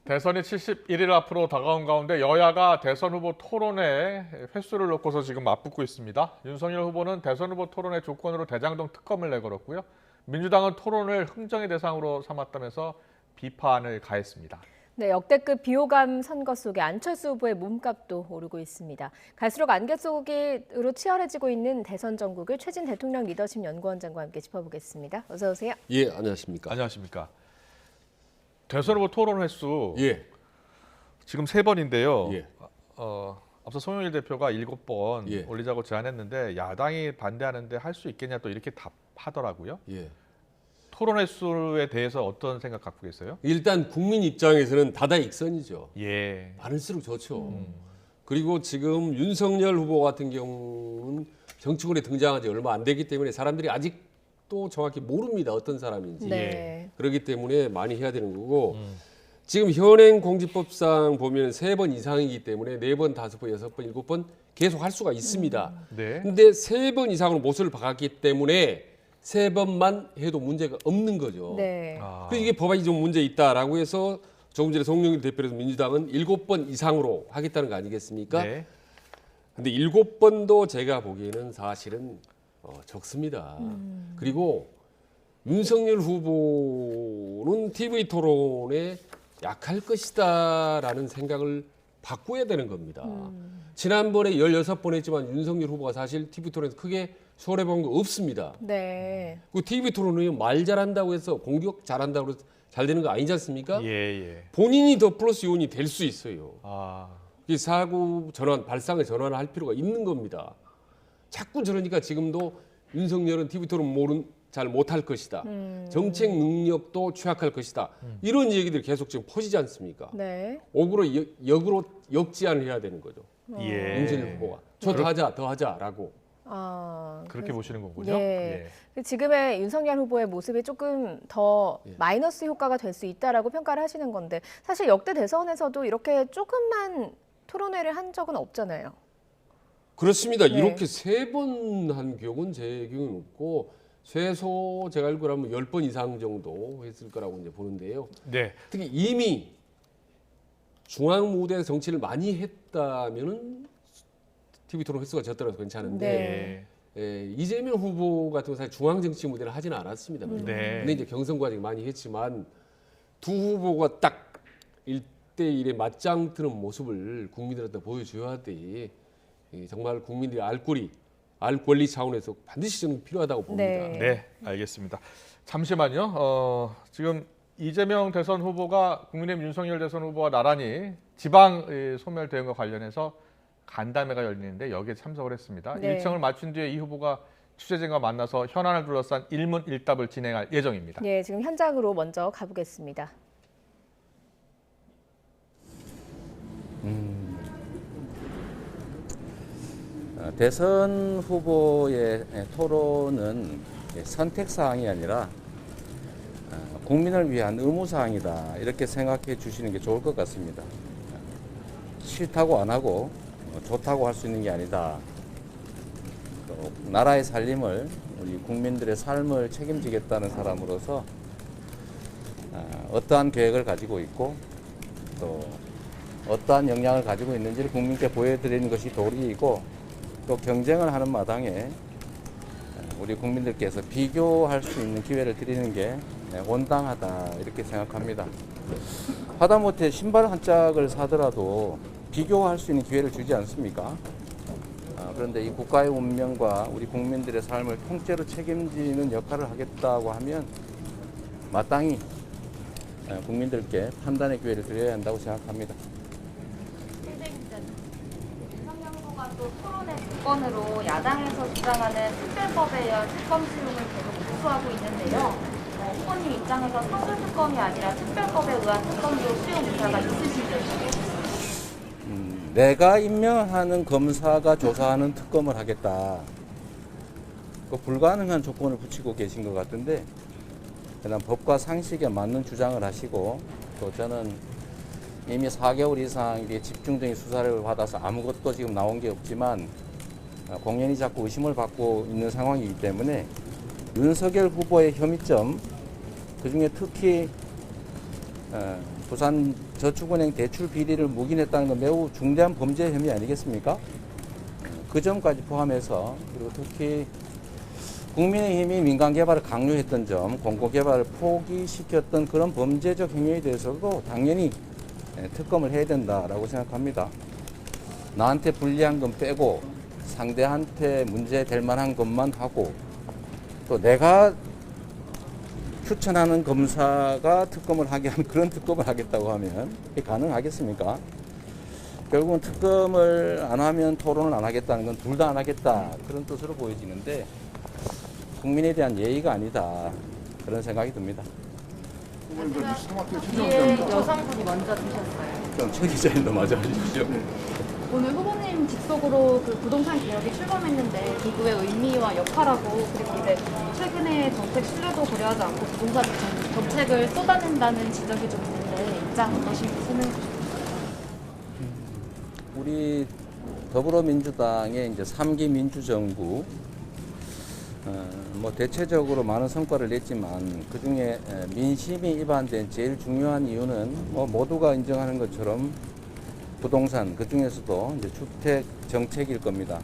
대선이 71일 앞으로 다가온 가운데 여야가 대선 후보 토론회 횟수를 놓고서 지금 맞붙고 있습니다. 윤석열 후보는 대선 후보 토론회 조건으로 대장동 특검을 내걸었고요. 민주당은 토론을 흥정의 대상으로 삼았다면서 비판을 가했습니다. 네, 역대급 비호감 선거 속에 안철수 후보의 몸값도 오르고 있습니다. 갈수록 안개 속으로 치열해지고 있는 대선 전국을 최진 대통령 리더십 연구원장과 함께 짚어보겠습니다. 어서 오세요. 예, 안녕하십니까. 안녕하십니까. 대선 후보 토론 횟수 예, 지금 3번인데요. 예. 앞서 송영길 대표가 7번 예. 올리자고 제안했는데 야당이 반대하는데 할 수 있겠냐 또 이렇게 답하더라고요. 예. 토론 횟수에 대해서 어떤 생각 갖고 계세요? 일단 국민 입장에서는 다다익선이죠. 예. 많을수록 좋죠. 그리고 지금 윤석열 후보 같은 경우는 정치권에 등장한 지 얼마 안 되기 때문에 사람들이 아직도 정확히 모릅니다. 어떤 사람인지. 네. 그렇기 때문에 많이 해야 되는 거고 지금 현행 공직법상 보면 3번 이상이기 때문에 4번, 5번, 6번, 7번 계속 할 수가 있습니다. 네. 근데 3번 이상으로 못을 박았기 때문에 3번만 해도 문제가 없는 거죠. 네. 그래서 이게 법안이 좀 문제 있다라고 해서 조금 전에 송영길 대표에서 민주당은 7번 이상으로 하겠다는 거 아니겠습니까? 네. 근데 7번도 제가 보기에는 사실은 적습니다. 그리고 윤석열 후보는 TV 토론에 약할 것이다라는 생각을 바꿔야 되는 겁니다. 지난번에 16번 했지만 윤석열 후보가 사실 TV 토론에서 크게 손해본 거 없습니다. 네. 그 TV 토론은 말 잘한다고 해서 공격 잘한다고 해서 잘 되는 거 아니지 않습니까? 예, 예. 본인이 더 플러스 요인이 될 수 있어요. 아. 이 사고 전환, 발상을 전환할 필요가 있는 겁니다. 자꾸 저러니까 지금도 윤석열은 TV 토론 잘 못할 것이다. 정책 능력도 취약할 것이다. 이런 얘기들이 계속 지금 퍼지지 않습니까? 네. 억으로 역으로 역지안을 해야 되는 거죠. 예. 윤석열 후보가. 저 더 하자, 더 하자라고. 그렇게 보시는 거군요. 예. 지금의 윤석열 후보의 모습이 조금 더 마이너스 효과가 될 수 있다라고 평가를 하시는 건데 사실 역대 대선에서도 이렇게 조금만 토론회를 한 적은 없잖아요. 그렇습니다. 네. 이렇게 3번 한 기억은 제 기억은 없고 최소 제가 알기로는 10번 이상 정도 했을 거라고 이제 보는데요. 네. 특히 이미 중앙 무대 정치를 많이 했다면은 TV 토론 횟수가 적더라도 괜찮은데 이재명 후보 같은 경우 사실 중앙 정치 무대를 하지는 않았습니다. 네. 근데 이제 경선 과정 많이 했지만 두 후보가 딱 1대1에 맞짱 뜨는 모습을 국민들한테 보여줘야 돼. 정말 국민들이 알 권리 차원에서 반드시 저는 필요하다고 봅니다. 네. 네, 알겠습니다. 잠시만요. 지금 이재명 대선 후보가 국민의힘 윤석열 대선 후보와 나란히 지방 소멸 대응과 관련해서 간담회가 열리는데 여기에 참석을 했습니다. 네. 일정을 마친 뒤에 이 후보가 취재진과 만나서 현안을 둘러싼 일문일답을 진행할 예정입니다. 네, 지금 현장으로 먼저 가보겠습니다. 대선 후보의 토론은 선택사항이 아니라 국민을 위한 의무사항이다 이렇게 생각해 주시는 게 좋을 것 같습니다. 싫다고 안 하고 좋다고 할 수 있는 게 아니다. 또 나라의 살림을 우리 국민들의 삶을 책임지겠다는 사람으로서 어떠한 계획을 가지고 있고 또 어떠한 역량을 가지고 있는지를 국민께 보여드리는 것이 도리이고 또 경쟁을 하는 마당에 우리 국민들께서 비교할 수 있는 기회를 드리는 게 온당하다 이렇게 생각합니다. 하다못해 신발 한 짝을 사더라도 비교할 수 있는 기회를 주지 않습니까? 그런데 이 국가의 운명과 우리 국민들의 삶을 통째로 책임지는 역할을 하겠다고 하면 마땅히 국민들께 판단의 기회를 드려야 한다고 생각합니다. 윤석열 후보가 또 토론의 조건으로 야당에서 주장하는 특별법에 의한 특검 수용을 계속 고수하고 있는데요. 후보님 입장에서 상설 특검이 아니라 특별법에 의한 특검도 수용 의사가 있으신지. 내가 임명하는 검사가 조사하는 특검을 하겠다. 그 불가능한 조건을 붙이고 계신 것 같은데 그다음 법과 상식에 맞는 주장을 하시고 또 저는 이미 4개월 이상 이게 집중적인 수사를 받아서 아무것도 지금 나온 게 없지만 공연히 자꾸 의심을 받고 있는 상황이기 때문에 윤석열 후보의 혐의점 그중에 특히 부산저축은행 대출 비리를 묵인했다는 건 매우 중대한 범죄 혐의 아니겠습니까? 그 점까지 포함해서 그리고 특히 국민의힘이 민간 개발을 강요했던 점, 공고 개발을 포기시켰던 그런 범죄적 행위에 대해서도 당연히 특검을 해야 된다라고 생각합니다. 나한테 불리한 건 빼고 상대한테 문제될 만한 것만 하고 또 내가 추천하는 검사가 특검을 하게 하면 그런 특검을 하겠다고 하면 이게 가능하겠습니까? 결국은 특검을 안 하면 토론을 안 하겠다는 건 둘 다 안 하겠다 그런 뜻으로 보여지는데 국민에 대한 예의가 아니다 그런 생각이 듭니다. 뒤에 여성분이 먼저 드셨어요. 좀 최 기자님도 맞아 주십시오. 오늘 후보님 직속으로 그 부동산 개혁이 출범했는데 기구의 의미와 역할하고 그리고 이제 최근에 정책 신뢰도 고려하지 않고 부동산 정책을 쏟아낸다는 지적이 좀 있는데 입장 어떠신지는? 우리 더불어민주당의 이제 3기 민주정부 뭐 대체적으로 많은 성과를 냈지만 그 중에 민심이 입안된 제일 중요한 이유는 뭐 모두가 인정하는 것처럼 부동산 그 중에서도 이제 주택 정책일 겁니다.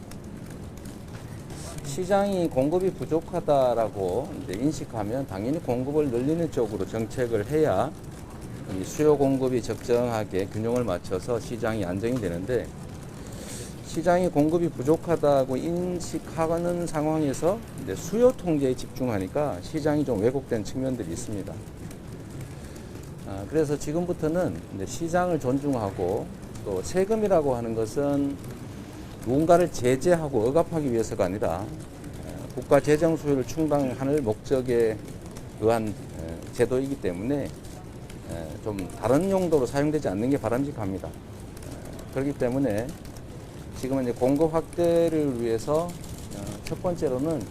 시장이 공급이 부족하다라고 이제 인식하면 당연히 공급을 늘리는 쪽으로 정책을 해야 이 수요 공급이 적정하게 균형을 맞춰서 시장이 안정이 되는데 시장이 공급이 부족하다고 인식하는 상황에서 이제 수요 통제에 집중하니까 시장이 좀 왜곡된 측면들이 있습니다. 그래서 지금부터는 이제 시장을 존중하고 또 세금이라고 하는 것은 누군가를 제재하고 억압하기 위해서가 아니라 국가 재정 수요를 충당하는 목적에 의한 제도이기 때문에 좀 다른 용도로 사용되지 않는 게 바람직합니다. 그렇기 때문에 지금은 이제 공급 확대를 위해서 첫 번째로는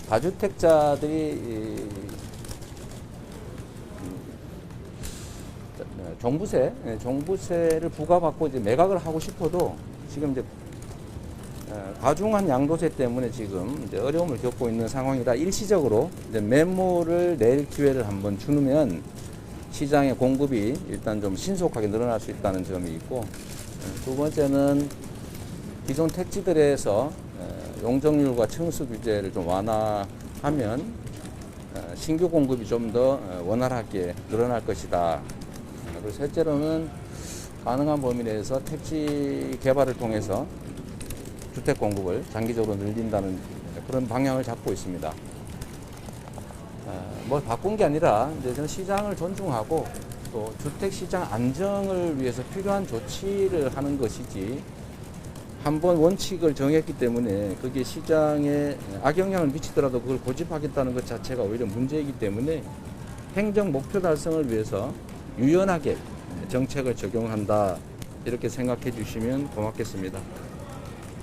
다주택자들이 종부세를 부과받고 이제 매각을 하고 싶어도 지금 이제 과중한 양도세 때문에 지금 이제 어려움을 겪고 있는 상황이라 일시적으로 이제 매물을 낼 기회를 한번 주면 시장의 공급이 일단 좀 신속하게 늘어날 수 있다는 점이 있고 두 번째는 기존 택지들에서 용적률과 층수 규제를 좀 완화하면 신규 공급이 좀 더 원활하게 늘어날 것이다. 그리고 셋째로는 가능한 범위 내에서 택지 개발을 통해서 주택 공급을 장기적으로 늘린다는 그런 방향을 잡고 있습니다. 뭘 바꾼 게 아니라 이제 저는 시장을 존중하고 또 주택 시장 안정을 위해서 필요한 조치를 하는 것이지 한번 원칙을 정했기 때문에 그게 시장에 악영향을 미치더라도 그걸 고집하겠다는 것 자체가 오히려 문제이기 때문에 행정 목표 달성을 위해서 유연하게 정책을 적용한다 이렇게 생각해 주시면 고맙겠습니다.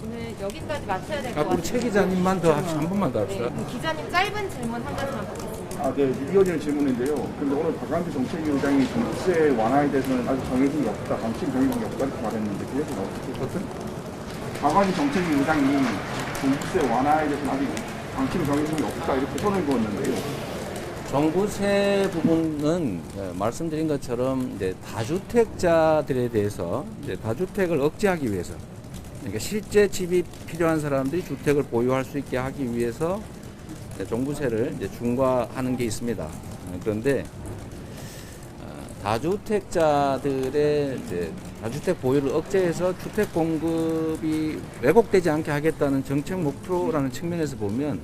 오늘 여기까지 마쳐야 될 것 우리 같아요. 최 기자님만 더 합시다. 한 번만 더 합시다. 네, 기자님 짧은 질문 한 가지만 받겠습니다. 네, 이어지는 질문인데요. 근데 오늘 박광규 정책위원장이 종부세 완화에 대해서는 아직 정해진 게 없다, 방침 정해진 게 없다 이렇게 말했는데 그것은 어떻게 보세요? 박광규 정책위원장이 종부세 완화에 대해서는 아직 방침 정해진 게 없다 이렇게 선을 그었는데요. 종부세 부분은 말씀드린 것처럼 이제 다주택자들에 대해서 이제 다주택을 억제하기 위해서 그러니까 실제 집이 필요한 사람들이 주택을 보유할 수 있게 하기 위해서 종부세를 이제 중과하는 게 있습니다. 그런데 다주택자들의 이제 다주택 보유를 억제해서 주택 공급이 왜곡되지 않게 하겠다는 정책 목표라는 측면에서 보면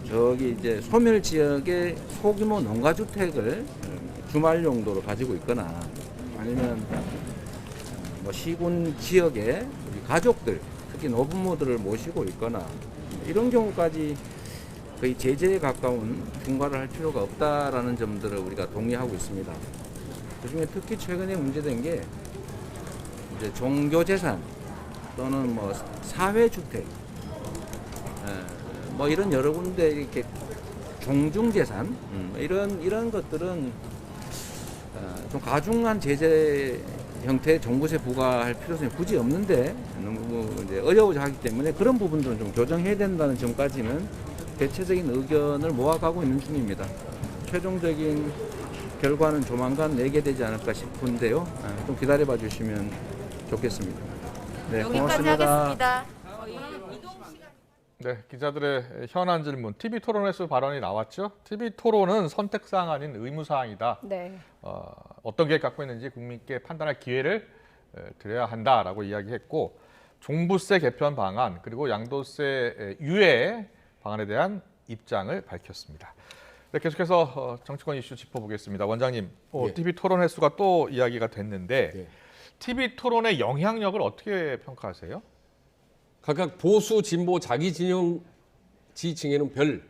저기 이제 소멸 지역에 소규모 농가주택을 주말 용도로 가지고 있거나 아니면 뭐 시군 지역에 우리 가족들 특히 노부모들을 모시고 있거나 이런 경우까지 거의 제재에 가까운 중과를 할 필요가 없다라는 점들을 우리가 동의하고 있습니다. 그중에 특히 최근에 문제된 게 이제 종교재산 또는 뭐 사회주택 뭐 이런 여러 군데 이렇게 종중재산 이런 것들은 좀 가중한 제재 형태의 종부세 부과할 필요성이 굳이 없는데 너무 이제 어려워하기 때문에 그런 부분들은 좀 교정해야 된다는 점까지는 대체적인 의견을 모아가고 있는 중입니다. 최종적인 결과는 조만간 내게 되지 않을까 싶은데요. 좀 기다려봐 주시면 좋겠습니다. 네, 여기까지 고맙습니다. 하겠습니다. 네, 기자들의 현안 질문, TV 토론 횟수 발언이 나왔죠. TV 토론은 선택사항 아닌 의무사항이다. 네. 어떤 계획 갖고 있는지 국민께 판단할 기회를 드려야 한다라고 이야기했고, 종부세 개편 방안 그리고 양도세 유예 방안에 대한 입장을 밝혔습니다. 네, 계속해서 정치권 이슈 짚어보겠습니다. 원장님, 예. TV 토론 횟수가 또 이야기가 됐는데 예. TV 토론의 영향력을 어떻게 평가하세요? 각각 보수, 진보, 자기 진영 지층에는 별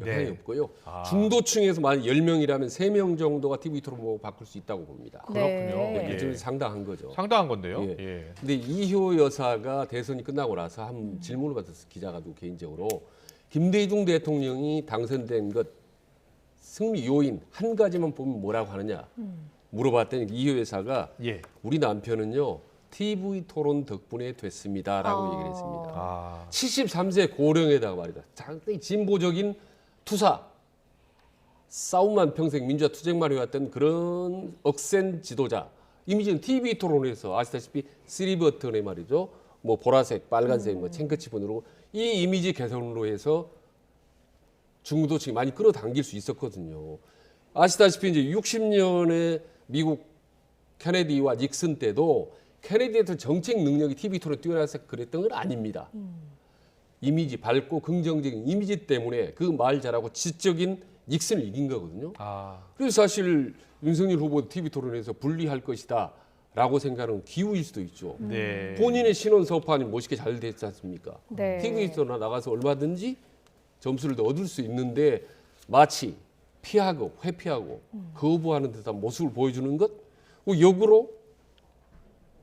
영향이 네. 없고요. 아. 중도층에서 만약 10명이라면 3명 정도가 TV 토론 보고 바꿀 수 있다고 봅니다. 그렇군요. 네. 예. 좀 상당한 거죠. 상당한 건데요. 예. 예. 근데 이효 여사가 대선이 끝나고 나서 한 질문을 받았어, 기자가 도 개인적으로. 김대중 대통령이 당선된 것 승리 요인 한 가지만 보면 뭐라고 하느냐 물어봤더니 이효 여사가 예. 우리 남편은요 TV 토론 덕분에 됐습니다라고 얘기를 했습니다. 아. 73세 고령에다가 말이다. 상당히 진보적인 투사, 싸움만 평생 민주화 투쟁만 해왔던 그런 억센 지도자. 이미지는 TV 토론에서 아시다시피 3버튼에 말이죠. 뭐 보라색, 빨간색, 뭐 챙크치본으로 이 이미지 개선으로 해서 중도층이 많이 끌어당길 수 있었거든요. 아시다시피 이제 60년에 미국 케네디와 닉슨 때도 케네디 대통령 정책 능력이 TV 토론에 뛰어나서 그랬던 건 아닙니다. 이미지 밝고 긍정적인 이미지 때문에 그 말 잘하고 지적인 닉슨을 이긴 거거든요. 아. 그래서 사실 윤석열 후보 TV 토론에서 불리할 것이다라고 생각하는 기우일 수도 있죠. 네. 본인의 신원 서판이 멋있게 잘 됐지 않습니까? 네. TV 토론 나가서 얼마든지 점수를 더 얻을 수 있는데 마치 피하고 회피하고 거부하는 듯한 모습을 보여주는 것, 역으로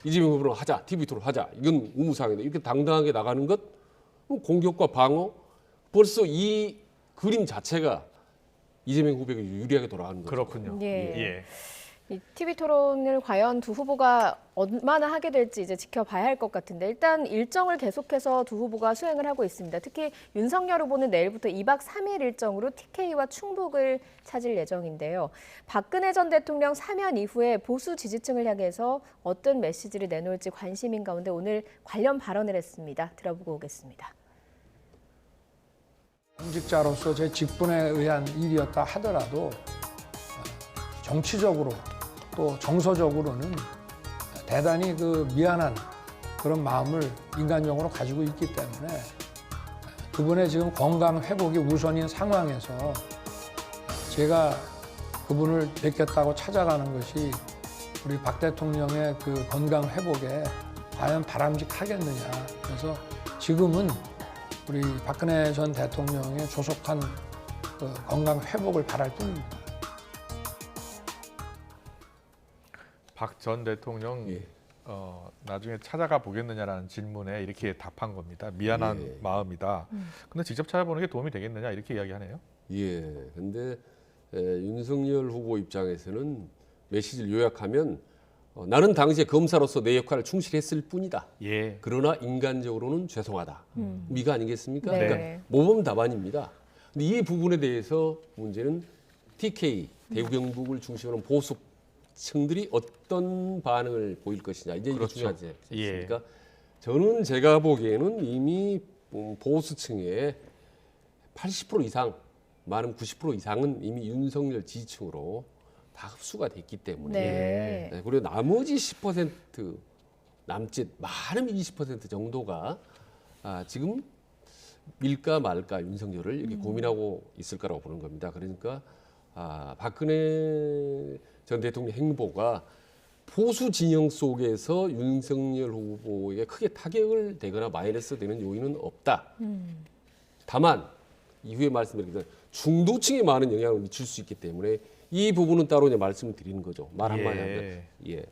이재명 후보는 하자, TV 토론 하자, 이건 의무사항이다 이렇게 당당하게 나가는 것, 공격과 방어, 벌써 이 그림 자체가 이재명 후보에게 유리하게 돌아가는 거죠. 그렇군요. 예. 예. 이 TV 토론을 과연 두 후보가 얼마나 하게 될지 이제 지켜봐야 할 것 같은데, 일단 일정을 계속해서 두 후보가 수행을 하고 있습니다. 특히 윤석열 후보는 내일부터 2박 3일 일정으로 TK와 충북을 찾을 예정인데요. 박근혜 전 대통령 사면 이후에 보수 지지층을 향해서 어떤 메시지를 내놓을지 관심인 가운데 오늘 관련 발언을 했습니다. 들어보고 오겠습니다. 공직자로서 제 직분에 의한 일이었다 하더라도 정치적으로 또 정서적으로는 대단히 그 미안한 그런 마음을 인간적으로 가지고 있기 때문에 그분의 지금 건강 회복이 우선인 상황에서 제가 그분을 뵙겠다고 찾아가는 것이 우리 박 대통령의 그 건강 회복에 과연 바람직하겠느냐. 그래서 지금은 우리 박근혜 전 대통령의 조속한 그 건강 회복을 바랄 뿐입니다. 박 전 대통령 예. 나중에 찾아가 보겠느냐라는 질문에 이렇게 답한 겁니다. 미안한 예. 마음이다. 근데 직접 찾아보는 게 도움이 되겠느냐 이렇게 이야기하네요. 예. 근데 윤석열 후보 입장에서는 메시지를 요약하면 나는 당시에 검사로서 내 역할을 충실했을 뿐이다. 예. 그러나 인간적으로는 죄송하다. 미가 아니겠습니까? 네. 그러니까 모범 답안입니다. 근데 이 부분에 대해서 문제는 TK, 대구 경북을 중심으로 보수층들이 어떤 반응을 보일 것이냐. 이제 그렇죠. 이게 중요하지 않습니까? 예. 저는 제가 보기에는 이미 보수층의 80% 이상, 많은 90% 이상은 이미 윤석열 지지층으로 다 흡수가 됐기 때문에 네. 네, 그리고 나머지 10% 남짓 많은 20% 정도가 지금 밀까 말까 윤석열을 이렇게 고민하고 있을 거라고 보는 겁니다. 그러니까 박근혜 전 대통령 행보가 보수 진영 속에서 윤석열 후보에게 크게 타격을 되거나 마이너스 되는 요인은 없다. 다만 이후에 말씀드린 중도층에 많은 영향을 미칠 수 있기 때문에 이 부분은 따로 이제 말씀을 드리는 거죠. 말 한마디 하면. 예.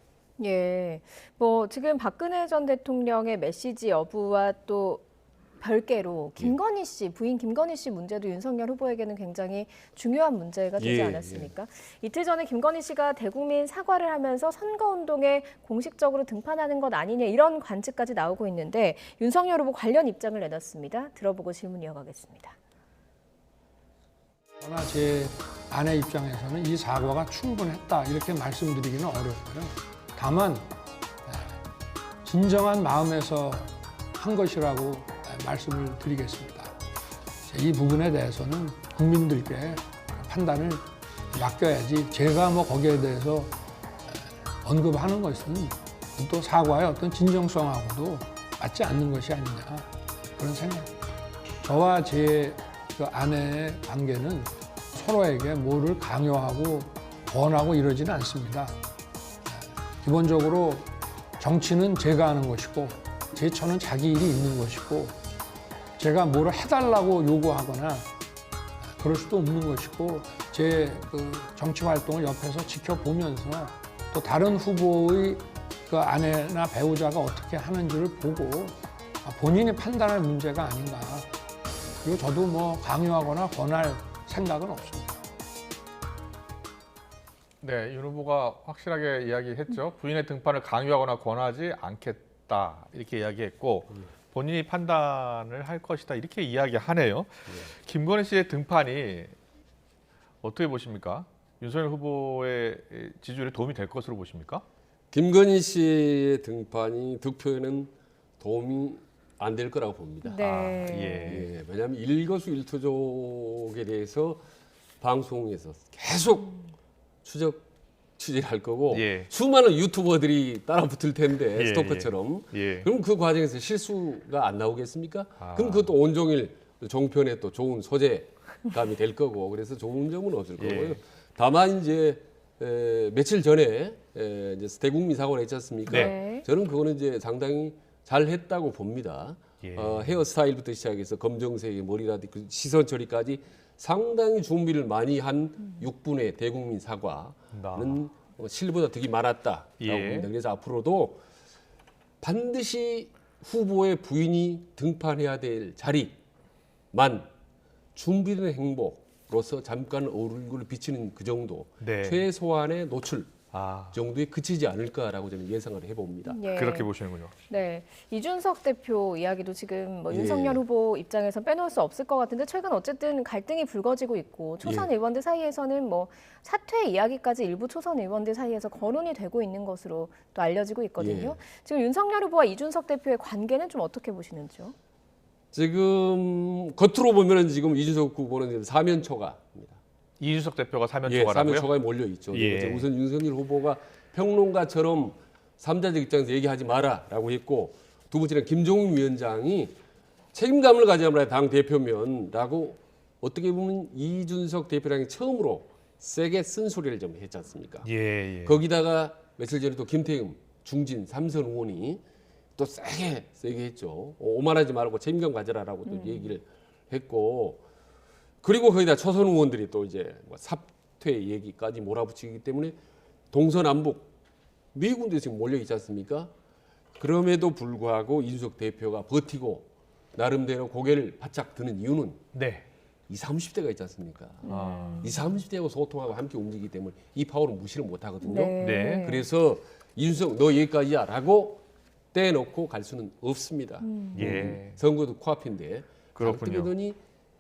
예, 뭐 지금 박근혜 전 대통령의 메시지 여부와 또 별개로 김건희 씨, 부인 김건희 씨 문제도 윤석열 후보에게는 굉장히 중요한 문제가 되지 예, 않았습니까? 이틀 전에 김건희 씨가 대국민 사과를 하면서 선거운동에 공식적으로 등판하는 것 아니냐 이런 관측까지 나오고 있는데 윤석열 후보 관련 입장을 내놨습니다. 들어보고 질문 이어가겠습니다. 그러나 제 아내 입장에서는 이 사과가 충분했다 이렇게 말씀드리기는 어려워요. 다만 진정한 마음에서 한 것이라고 말씀을 드리겠습니다. 이 부분에 대해서는 국민들께 판단을 맡겨야지 제가 뭐 거기에 대해서 언급하는 것은 또 사과의 어떤 진정성하고도 맞지 않는 것이 아니냐 그런 생각입니다. 저와 제 그 아내의 관계는 서로에게 뭐를 강요하고 권하고 이러지는 않습니다. 기본적으로 정치는 제가 하는 것이고 제 처는 자기 일이 있는 것이고 제가 뭐를 해달라고 요구하거나 그럴 수도 없는 것이고 제 그 정치 활동을 옆에서 지켜보면서 또 다른 후보의 그 아내나 배우자가 어떻게 하는지를 보고 본인이 판단할 문제가 아닌가. 그리고 저도 뭐 강요하거나 권할 생각은 없습니다. 네, 윤 후보가 확실하게 이야기했죠. 부인의 등판을 강요하거나 권하지 않겠다 이렇게 이야기했고 본인이 판단을 할 것이다 이렇게 이야기하네요. 김건희 씨의 등판이 어떻게 보십니까? 윤석열 후보의 지지율에 도움이 될 것으로 보십니까? 김건희 씨의 등판이 득표에는 도움이 안 될 거라고 봅니다. 네. 예, 왜냐하면 일거수일투족에 대해서 방송에서 계속 취재할 거고 예. 수많은 유튜버들이 따라붙을 텐데 예, 스토커처럼 예. 그럼 그 과정에서 실수가 안 나오겠습니까? 그럼 그것도 온종일 종편에 또 좋은 소재감이 될 거고 그래서 좋은 점은 없을 거고요. 예. 다만 이제 며칠 전에 이제 대국민 사고가 있지 않습니까? 네. 저는 그거는 이제 상당히 잘했다고 봅니다. 예. 헤어스타일부터 시작해서 검정색의 머리라든지 그 시선 처리까지 상당히 준비를 많이 한 6분의 대국민 사과는 실보다 득이 많았다라고 예. 봅니다. 그래서 앞으로도 반드시 후보의 부인이 등판해야 될 자리만 준비된 행보로서 잠깐 얼굴을 비치는 그 정도 네. 최소한의 노출 아, 정도에 그치지 않을까라고 저는 예상을 해봅니다. 예. 그렇게 보시는군요. 네, 이준석 대표 이야기도 지금 뭐 예. 윤석열 후보 입장에서 빼놓을 수 없을 것 같은데 최근 어쨌든 갈등이 불거지고 있고 초선 예. 의원들 사이에서는 뭐 사퇴 이야기까지 일부 초선 의원들 사이에서 거론이 되고 있는 것으로 또 알려지고 있거든요. 지금 윤석열 후보와 이준석 대표의 관계는 좀 어떻게 보시는지요? 지금 겉으로 보면은 지금 이준석 후보는 사면초가입니다. 이준석 대표가 예, 사면초가라고요? 사면초가에 몰려 있죠. 예. 이제 우선 윤석열 후보가 평론가처럼 삼자적 입장에서 얘기하지 마라라고 했고 두 번째는 김종인 위원장이 책임감을 가져야 당 대표면라고 어떻게 보면 이준석 대표랑이 처음으로 세게 쓴소리를 좀 했지 않습니까? 예. 거기다가 며칠 전에 또 김태흠 중진 삼선 의원이 또 세게 했죠. 오만하지 말고 책임감 가져라라고 또 얘기를 했고 그리고 거기다 초선 의원들이 또 이제 뭐 사퇴 얘기까지 몰아붙이기 때문에 동서남북 네 군데 지금 몰려 있지 않습니까? 그럼에도 불구하고 이준석 대표가 버티고 나름대로 고개를 바짝 드는 이유는 네. 20, 30대가 있지 않습니까? 아, 20, 30대하고 소통하고 함께 움직이기 때문에 이 파워는 무시를 못 하거든요. 네. 그래서 이준석 너 여기까지야 라고 떼놓고 갈 수는 없습니다. 예. 선거도 코앞인데 그렇군요. 어떻게든지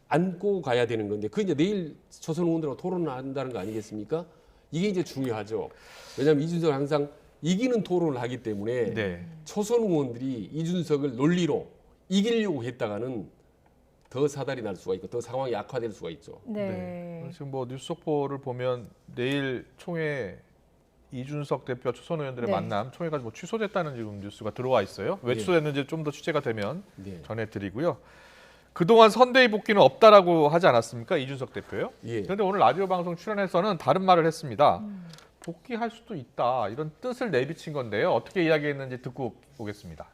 안고 가야 되는 건데 그 이제 내일 초선 의원들하고 토론을 한다는 거 아니겠습니까? 이게 이제 중요하죠. 왜냐하면 이준석은 항상 이기는 토론을 하기 때문에 네. 초선 의원들이 이준석을 논리로 이기려고 했다가는 더 사달이 날 수가 있고 더 상황이 악화될 수가 있죠. 네. 지금 뭐 뉴스 속보를 보면 내일 총회 이준석 대표 초선 의원들의 네. 만남 총회가 뭐 취소됐다는 지금 뉴스가 들어와 있어요. 왜 예. 취소됐는지 좀 더 취재가 되면 네. 전해드리고요. 그동안 선대위 복귀는 없다라고 하지 않았습니까? 이준석 대표요. 예. 그런데 오늘 라디오 방송 출연해서는 다른 말을 했습니다. 복귀할 수도 있다 이런 뜻을 내비친 건데요. 어떻게 이야기했는지 듣고 오겠습니다.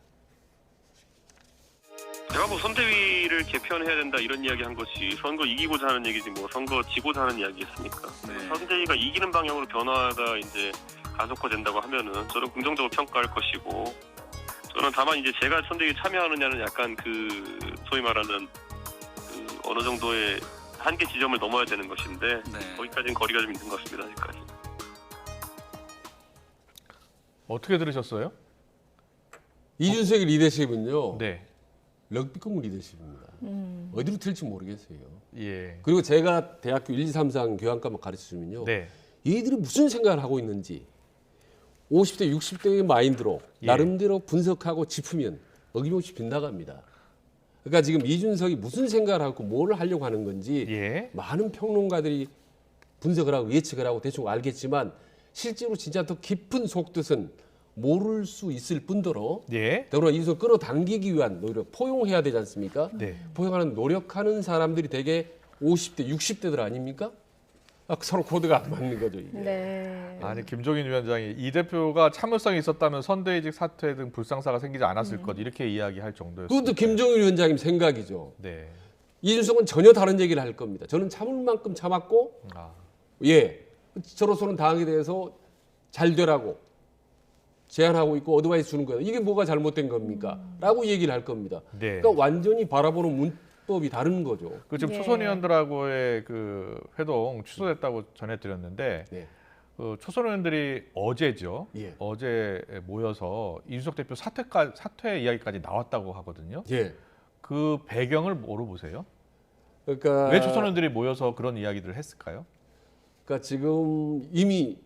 제가 뭐 선대위를 개편해야 된다 이런 이야기 한 것이 선거 이기고자 하는 얘기지 뭐 선거 지고자 하는 이야기겠습니까? 선대위가 이기는 방향으로 변화가 이제 가속화된다고 하면은 저는 긍정적으로 평가할 것이고 저는 다만 이제 제가 선대위에 참여하느냐는 약간 그 소위 말하는 그 어느 정도의 한계 지점을 넘어야 되는 것인데 거기까지는 거리가 좀 있는 것 같습니다. 아직까지. 어떻게 들으셨어요? 이준석의 리더십은요. 네. 럭비공 리더십입니다. 어디로 튈지 모르겠어요. 예. 그리고 제가 대학교 1, 2, 3, 4학년 교양과목 가르쳐주면요. 네. 얘들이 무슨 생각을 하고 있는지 50대, 60대의 마인드로 예. 나름대로 분석하고 짚으면 어김없이 빗나갑니다. 그러니까 지금 이준석이 무슨 생각을 하고 뭘 하려고 하는 건지 예. 많은 평론가들이 분석을 하고 예측을 하고 대충 알겠지만 실제로 진짜 더 깊은 속뜻은 모를 수 있을 뿐더러 예. 더불어 이준석 끌어당기기 위한 노력, 포용해야 되지 않습니까? 네. 포용하는 노력하는 사람들이 대개 50대, 60대들 아닙니까? 서로 코드가 안 맞는 거죠. 이게. 네. 아니 김종인 위원장이 이 대표가 참을성이 있었다면 선대위직 사퇴 등 불상사가 생기지 않았을 것 이렇게 이야기할 정도였습니다. 그것도 김정일 위원장님 생각이죠. 네. 이준석은 전혀 다른 얘기를 할 겁니다. 저는 참을 만큼 참았고, 아, 예, 저로서는 당에 대해서 잘 되라고 제안하고 있고 어드바이스 주는 거예요. 이게 뭐가 잘못된 겁니까? 라고 얘기를 할 겁니다. 네. 그러니까 완전히 바라보는 문법이 다른 거죠. 그 지금 예. 초선 의원들하고의 그 회동 취소됐다고 전해드렸는데 네. 그 초선 의원들이 어제죠. 예. 어제 모여서 이준석 대표 사퇴 이야기까지 나왔다고 하거든요. 예. 그 배경을 뭐로 보세요? 그러니까 왜 초선 의원들이 모여서 그런 이야기들을 했을까요? 그러니까 지금 이미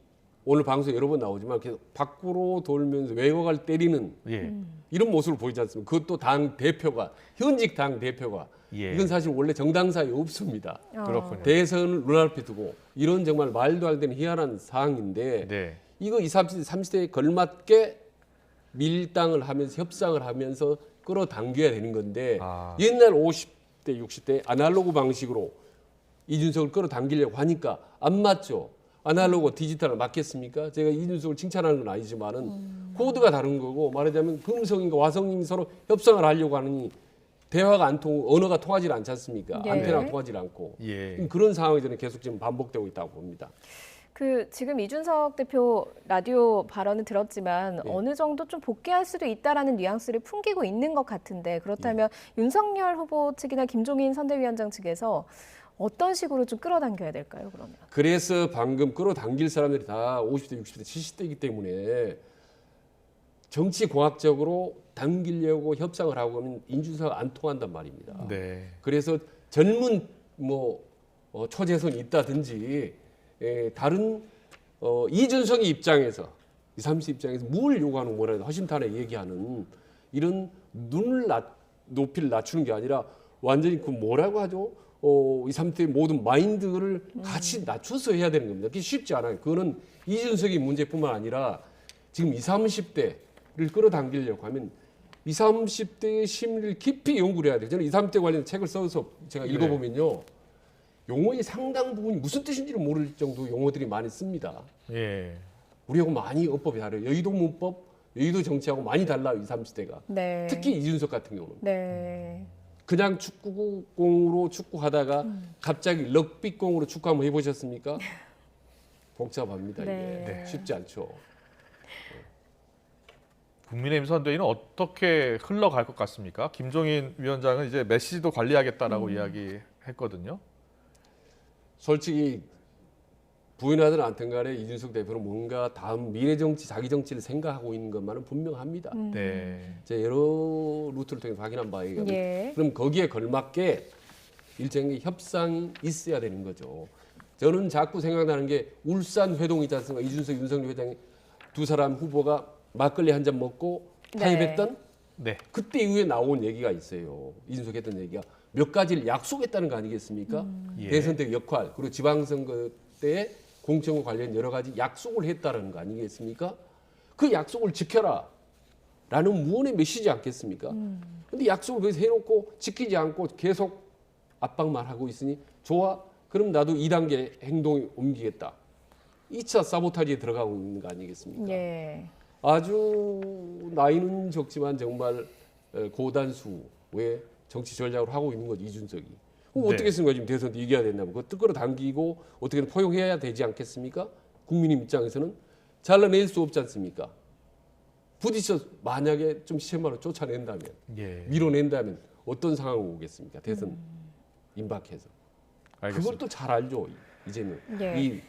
오늘 방송 여러 번 나오지만 계속 밖으로 돌면서 외곽을 때리는 예. 이런 모습을 보이지 않습니까? 그것도 당 대표가 현직 당 대표가 예. 이건 사실 원래 정당사에 없습니다. 그렇군요. 대선을 눈앞에 두고 이런 정말 말도 안 되는 희한한 사항인데 네. 이거 20, 30대에 걸맞게 밀당을 하면서 협상을 하면서 끌어당겨야 되는 건데 아. 옛날 50대, 60대 아날로그 방식으로 이준석을 끌어당기려고 하니까 안 맞죠. 아날로그 디지털을 맞겠습니까? 제가 이준석을 칭찬하는 건 아니지만은 코드가 다른 거고 말하자면 금성인과 화성인이 서로 협상을 하려고 하느니 대화가 안 언어가 통하지 않지 않습니까? 예. 안테나가 통하지 않고 예. 그런 상황이 저는 계속 지금 반복되고 있다고 봅니다. 그 지금 이준석 대표 라디오 발언을 들었지만 예. 어느 정도 좀 복귀할 수도 있다라는 뉘앙스를 풍기고 있는 것 같은데 그렇다면 윤석열 후보 측이나 김종인 선대위원장 측에서 어떤 식으로 좀 끌어당겨야 될까요? 그러면 그래서 방금 끌어당길 사람들이 다 50대, 60대, 70대이기 때문에 정치공학적으로 당기려고 협상을 하고 하면 인준사가 안 통한단 말입니다. 네. 그래서 젊은 초재선이 있다든지 다른 이준석의 입장에서 20, 30 입장에서 뭘 요구하는 거라 허심탄회 얘기하는 이런 눈을 높이를 낮추는 게 아니라 완전히 그 뭐라고 하죠? 20, 30대 모든 마인드를 같이 낮춰서 해야 되는 겁니다. 그게 쉽지 않아요. 그거는 이준석의 문제뿐만 아니라 지금 20, 30대를 끌어당기려고 하면 20, 30대의 심리를 깊이 연구를 해야 돼요. 저는 20, 30대 관련 책을 써서 제가 읽어보면요. 용어의 상당 부분이 무슨 뜻인지를 모를 정도 용어들이 많이 씁니다. 예. 우리하고 많이 어법이 다르요. 여의도 문법, 여의도 정치하고 많이 달라요. 20, 30대가. 네. 특히 이준석 같은 경우는. 네. 그냥 축구공으로 축구하다가 갑자기 럭비공으로 축구 한번 해보셨습니까? 복잡합니다. 네. 이게 쉽지 않죠. 국민의힘 선대위는 어떻게 흘러갈 것 같습니까? 김종인 위원장은 이제 메시지도 관리하겠다라고 이야기했거든요. 솔직히 부인하든 않든 간에 이준석 대표는 뭔가 다음 미래 정치, 자기 정치를 생각하고 있는 것만은 분명합니다. 네. 제가 여러 루트를 통해 확인한 바에 예. 그럼 거기에 걸맞게 일정의 협상이 있어야 되는 거죠. 저는 자꾸 생각나는 게 울산 회동이 있지 않습니까? 이준석, 윤석열 회장이 두 사람 후보가 막걸리 한 잔 먹고 타협했던 네. 그때 이후에 나온 얘기가 있어요. 이준석 했던 얘기가 몇 가지를 약속했다는 거 아니겠습니까? 예. 대선 때 역할 그리고 지방선거 때 공천과 관련 여러 가지 약속을 했다는 거 아니겠습니까? 그 약속을 지켜라 라는 무언의 메시지 않겠습니까? 근데 약속을 거기서 해놓고 지키지 않고 계속 압박만 하고 있으니 좋아? 그럼 나도 2단계 행동에 옮기겠다. 2차 사보타지에 들어가고 있는 거 아니겠습니까? 예. 아주 나이는 적지만 정말 고단수의 정치 전략을 하고 있는 거죠. 이준석이. 그럼 네. 어떻게 쓴 거야? 지금 대선 때 이겨야 된다면. 그거 끌어당기고 어떻게든 포용해야 되지 않겠습니까? 국민의 입장에서는 잘라낼 수 없지 않습니까? 부딪혀 만약에 좀 시체만으로 쫓아낸다면 예. 밀어낸다면 어떤 상황이 오겠습니까? 대선 임박해서. 알겠습니다. 그걸 또 잘 알죠. 이제는 예. 이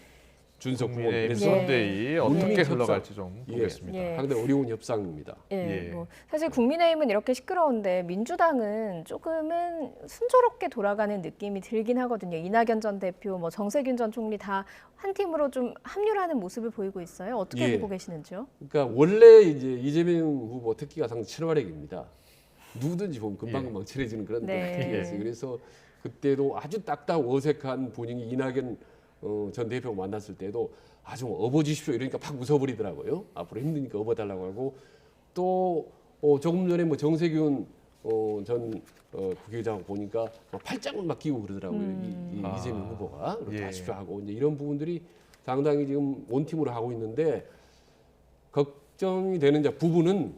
준석 후보 국민의힘 그래서 선대위 어떻게 국민 흘러갈지 좀 예. 보겠습니다. 예. 상당히 어려운 협상입니다. 예, 예. 뭐 사실 국민의힘은 이렇게 시끄러운데 민주당은 조금은 순조롭게 돌아가는 느낌이 들긴 하거든요. 이낙연 전 대표, 뭐 정세균 전 총리 다 한 팀으로 좀 합류를 하는 모습을 보이고 있어요. 어떻게 예. 보고 계시는지요? 그러니까 원래 이제 이재명 후보 특기가 상당히 친화력입니다. 누구든지 보면 금방금방 친해지는 그런 네. 특기가 있어요. 그래서 그때도 아주 딱딱 어색한 분위기 이낙연 전 대표 만났을 때도 아주 업어주십시오 이러니까 팍 웃어버리더라고요. 앞으로 힘드니까 업어달라고 하고 또 조금 전에 뭐 정세균 전 국회의장 보니까 막 팔짱을 막 끼고 그러더라고요. 이재명 후보가 그렇게 예. 하십시오 하고 이제 이런 부분들이 상당히 지금 원팀으로 하고 있는데 걱정이 되는 이제 부분은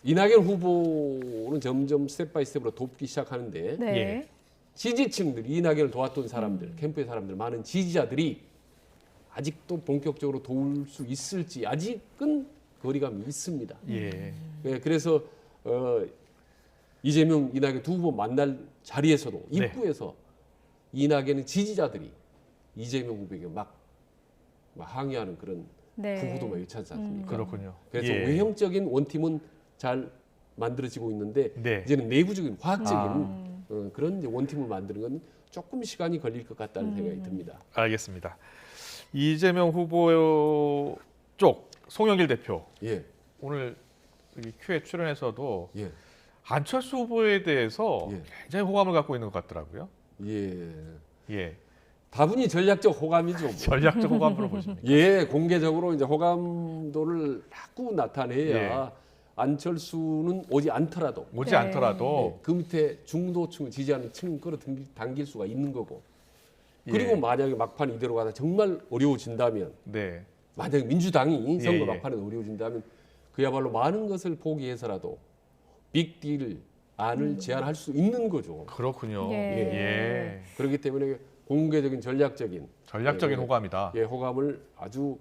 이낙연 후보는 점점 스텝 바이 스텝으로 돕기 시작하는데 네. 예. 지지층들 이낙연을 도왔던 사람들 캠프의 사람들 많은 지지자들이 아직도 본격적으로 도울 수 있을지 아직은 거리감이 있습니다. 예. 네, 그래서 이재명, 이낙연 두 후보 만날 자리에서도 네. 입구에서 이낙연의 지지자들이 이재명 후보에게 막 항의하는 그런 네. 구구도 막 유치하지 않습니까? 그렇군요. 그래서 예. 외형적인 원팀은 잘 만들어지고 있는데 네. 이제는 내부적인 과학적인 그런 이제 원팀을 만드는 건 조금 시간이 걸릴 것 같다는 생각이 듭니다. 알겠습니다. 이재명 후보 쪽 송영길 대표 예, 오늘 여기 큐에 출연해서도 예, 안철수 후보에 대해서 예. 굉장히 호감을 갖고 있는 것 같더라고요. 예. 예. 다분히 전략적 호감이죠. 뭐. 전략적 호감으로 보십니까? 예, 공개적으로 이제 호감도를 자꾸 나타내야 안철수는 오지 않더라도 오지 네. 않더라도 그 밑에 중도층을 지지하는 층을 끌어당길 수가 있는 거고 그리고 예. 만약에 막판 이대로 가다 정말 어려워진다면 네. 만약에 민주당이 선거 예. 막판에 어려워진다면 그야말로 많은 것을 포기해서라도 빅딜 안을 제안할 수 있는 거죠. 그렇군요. 예. 예. 그렇기 때문에 공개적인 전략적인 전략적인 예. 호감이다. 예, 호감을 아주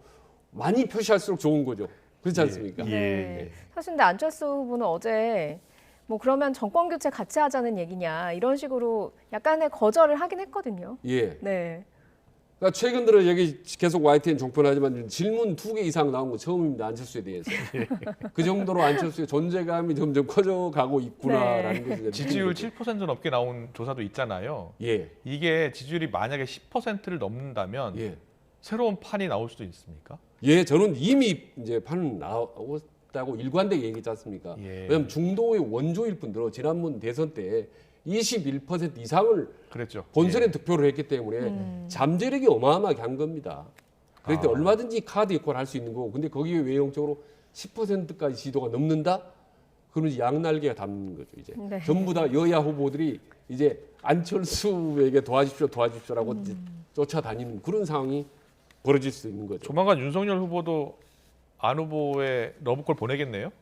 많이 표시할수록 좋은 거죠. 그렇지 않습니까? 예. 네. 사실 근데 안철수 후보는 어제 뭐 그러면 정권 교체 같이 하자는 얘기냐 이런 식으로 약간의 거절을 하긴 했거든요. 예. 네. 그러니까 최근 들어 여기 계속 YTN 종편하지만 질문 2개 이상 나온 거 처음입니다. 안철수에 대해서. 그 정도로 안철수의 존재감이 점점 커져가고 있구나라는 것을 이제 지지율 느끼는 거죠. 7% 넘게 나온 조사도 있잖아요. 예. 이게 지지율이 만약에 10%를 넘는다면 예. 새로운 판이 나올 수도 있습니까? 예, 저는 이미 이제 판 나왔다고 일관되게 얘기했지 않습니까? 예. 왜냐하면 중도의 원조일 뿐더러 지난번 대선 때 21% 이상을 그랬죠. 본선에 예. 득표를 했기 때문에 잠재력이 어마어마하게 한 겁니다. 그럴 때 아. 얼마든지 카드 역할을 할 수 있는 거고 근데 거기에 외형적으로 10%까지 지도가 넘는다? 그러면 이제 양날개가 닿는 거죠. 이제 네. 전부 다 여야 후보들이 이제 안철수에게 도와주십시오라고 이제 쫓아다니는 그런 상황이 벌어질 수 있는 거죠. 조만간 윤석열 후보도 안 후보의 러브콜 보내겠네요.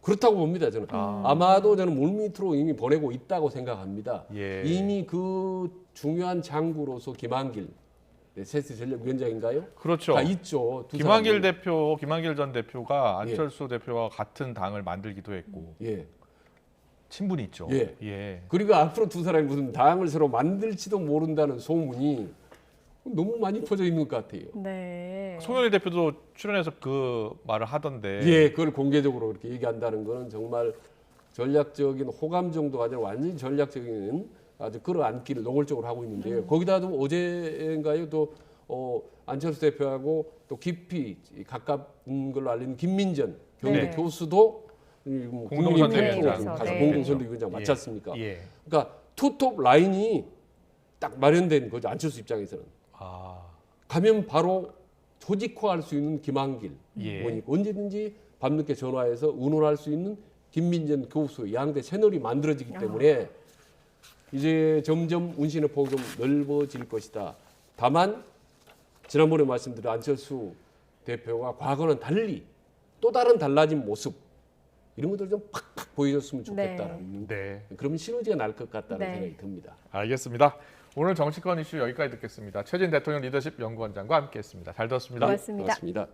그렇다고 봅니다. 저는 아마도 저는 물밑으로 이미 보내고 있다고 생각합니다. 예. 이미 그 중요한 장구로서 김한길 세스 전략위원장인가요? 그렇죠. 다 있죠. 두 김한길 사람이. 대표, 김한길 전 대표가 안철수 대표와 같은 당을 만들기도 했고 예. 친분이 있죠. 예. 예. 그리고 앞으로 두 사람이 무슨 당을 새로 만들지도 모른다는 소문이 너무 많이 퍼져 있는 것 같아요. 네. 송영길 대표도 출연해서 그 말을 하던데. 예, 그걸 공개적으로 그렇게 얘기한다는 거는 정말 전략적인 호감 정도가 아니라 완전히 전략적인 아주 끌어안기를 노골적으로 하고 있는데요. 거기다도 어제인가요? 또 안철수 대표하고 또 깊이 가까운 걸로 알리는 김민전 경대 네. 교수도 공동선대위원장. 가서 네. 공동선대위원장 맞지 않습니까? 예. 그러니까 투톱 라인이 딱 마련된 거죠. 안철수 입장에서는. 아. 가면 바로 조직화할 수 있는 김한길 예. 의원이 언제든지 밤늦게 전화해서 의논할 수 있는 김민전 교수 양대 채널이 만들어지기 때문에 이제 점점 운신의 폭이 좀 넓어질 것이다. 다만 지난번에 말씀드린 안철수 대표가 과거는 달리 또 다른 달라진 모습 이런 것들 좀 팍팍 보여줬으면 좋겠다라는 네. 그러면 시너지가 날 것 같다는 네. 생각이 듭니다. 알겠습니다. 오늘 정치권 이슈 여기까지 듣겠습니다. 최진 대통령 리더십 연구원장과 함께했습니다. 잘 들었습니다. 고맙습니다. 고맙습니다.